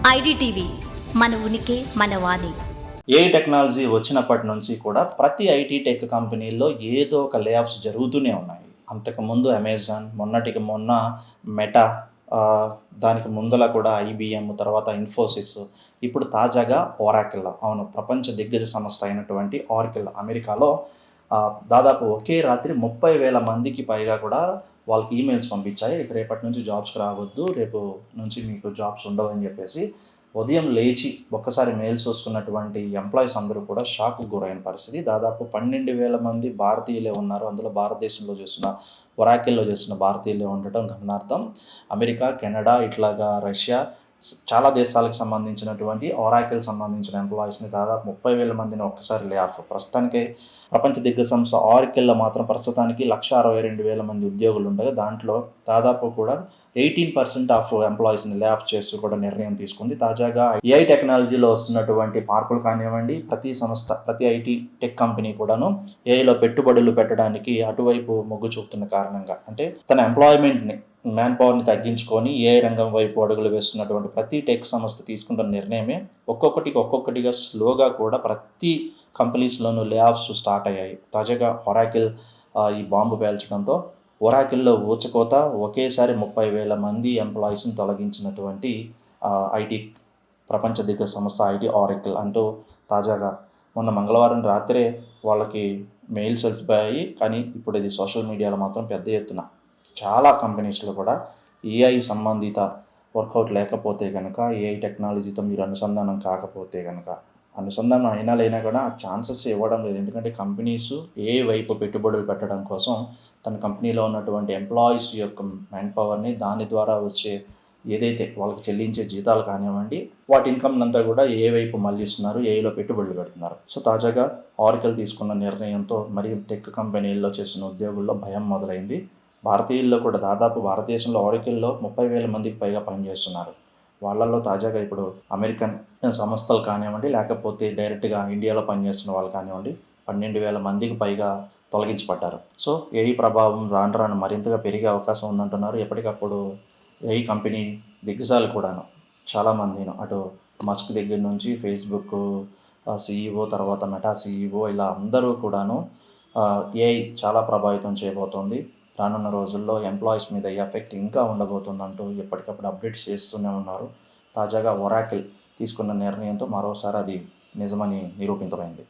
IDTV మన ఉనికి మన వాణి. ఏ టెక్నాలజీ వచ్చినప్పటి నుంచి కూడా ప్రతి ఐటీ టెక్ కంపెనీల్లో ఏదో ఒక లేఆఫ్స్ జరుగుతూనే ఉన్నాయి. అంతకుముందు అమెజాన్, మొన్నటికి మొన్న మెటా, దానికి ముందల కూడా ఐబీఎం, తర్వాత ఇన్ఫోసిస్, ఇప్పుడు తాజాగా ఒరాకిల్. అవును, ప్రపంచ దిగ్గజ సంస్థ అయినటువంటి ఒరాకిల్ అమెరికాలో దాదాపు ఒకే రాత్రి 30,000 మందికి పైగా కూడా వాళ్ళకి ఈమెయిల్స్ పంపించాయి. ఇక రేపటి నుంచి జాబ్స్కి రావద్దు, రేపు నుంచి మీకు జాబ్స్ ఉండవు అని చెప్పేసి. ఉదయం లేచి ఒక్కసారి మెయిల్స్ చూసుకున్నటువంటి ఎంప్లాయీస్ అందరూ కూడా షాక్కు గురైన పరిస్థితి. దాదాపు 12,000 మంది భారతీయులే ఉన్నారు. అందులో భారతదేశంలో చేస్తున్న ఒరాకిల్లో చేస్తున్న భారతీయులే ఉండటం గమనార్థం. అమెరికా, కెనడా, ఇట్లాగా రష్యా, చాలా దేశాలకు సంబంధించినటువంటి ఒరాకిల్ సంబంధించిన ఎంప్లాయీస్ని దాదాపు 30,000 మందిని ఒక్కసారి లే ఆఫ్. ప్రస్తుతానికి ప్రపంచ దిగ్గజ సంస్థ ఒరాకిల్లో మాత్రం ప్రస్తుతానికి 1,62,000 మంది ఉద్యోగులు ఉండగా దాంట్లో దాదాపు కూడా 18% ఆఫ్ ఎంప్లాయీస్ని లే ఆఫ్ చేస్తూ కూడా నిర్ణయం తీసుకుంది. తాజాగా ఏఐ టెక్నాలజీలో వస్తున్నటువంటి మార్పులు కానివ్వండి, ప్రతి ఐటీ టెక్ కంపెనీ కూడాను ఏఐలో పెట్టుబడులు పెట్టడానికి అటువైపు మొగ్గు చూపుతున్న కారణంగా, అంటే తన ఎంప్లాయ్మెంట్ని, మ్యాన్ పవర్ని తగ్గించుకొని ఏఐ రంగం వైపు అడుగులు వేస్తున్నటువంటి ప్రతి టెక్ సంస్థ తీసుకుంటున్న నిర్ణయమే ఒక్కొక్కటిగా స్లోగా కూడా ప్రతి కంపెనీస్లోనూ లే ఆఫ్స్ స్టార్ట్ అయ్యాయి. తాజాగా ఒరాకిల్ ఈ బాంబు పేల్చడంతో ఒరాకిల్లో ఊచకోత, ఒకేసారి 30,000 మంది ఎంప్లాయీస్ని తొలగించినటువంటి ఐటీ ప్రపంచ దిగ్గజ సంస్థ ఐటీ ఒరాకిల్ అంటూ తాజాగా మొన్న మంగళవారం రాత్రే వాళ్ళకి మెయిల్స్ వెళ్ళిపోయాయి. కానీ ఇప్పుడు ఇది సోషల్ మీడియాలో మాత్రం పెద్ద ఎత్తున చాలా కంపెనీస్లో కూడా ఏఐ సంబంధిత వర్కౌట్ లేకపోతే కనుక, ఏఐ టెక్నాలజీతో మీరు అనుసంధానం కాకపోతే కనుక, అనుసంధానం అయినా కూడా ఛాన్సెస్ ఇవ్వడం లేదు. ఎందుకంటే కంపెనీస్ ఏ వైపు పెట్టుబడులు పెట్టడం కోసం తన కంపెనీలో ఉన్నటువంటి ఎంప్లాయీస్ యొక్క మ్యాన్ పవర్ని, దాని ద్వారా వచ్చే ఏదైతే వాళ్ళకి చెల్లించే జీతాలు కానివ్వండి, వాటి ఇన్కమ్ అంతా కూడా ఏ వైపు మళ్ళిస్తున్నారు, ఏఐలో పెట్టుబడులు పెడుతున్నారు. సో తాజాగా ఒరాకిల్ తీసుకున్న నిర్ణయంతో మరి టెక్ కంపెనీల్లో చేసిన ఉద్యోగుల్లో భయం మొదలైంది. భారతీయుల్లో కూడా దాదాపు భారతదేశంలో ఒరాకిల్లో 30,000 మందికి పైగా పనిచేస్తున్నారు. వాళ్ళల్లో తాజాగా ఇప్పుడు అమెరికన్ సంస్థలు కానివ్వండి, లేకపోతే డైరెక్ట్గా ఇండియాలో పనిచేస్తున్న వాళ్ళు కానివ్వండి, 12,000 మందికి పైగా తొలగించబడ్డారు. సో ఏఐ ప్రభావం రాను రాను మరింతగా పెరిగే అవకాశం ఉందంటున్నారు. ఎప్పటికప్పుడు ఏఐ కంపెనీ దిగ్గజాలు కూడాను చాలామందిను, అటు మస్క్ దగ్గర నుంచి ఫేస్బుక్ సీఈఓ, తర్వాత మెటా సీఈఓ, ఇలా అందరూ కూడాను ఏఐ చాలా ప్రభావితం చేయబోతోంది. రానున్న రోజుల్లో ఎంప్లాయీస్ మీద ఈ ఎఫెక్ట్ ఇంకా ఉండబోతుందంటూ ఎప్పటికప్పుడు అప్డేట్స్ చేస్తూనే ఉన్నారు. తాజాగా ఒరాకిల్ తీసుకున్న నిర్ణయంతో మరోసారి అది నిజమని నిరూపితమైంది.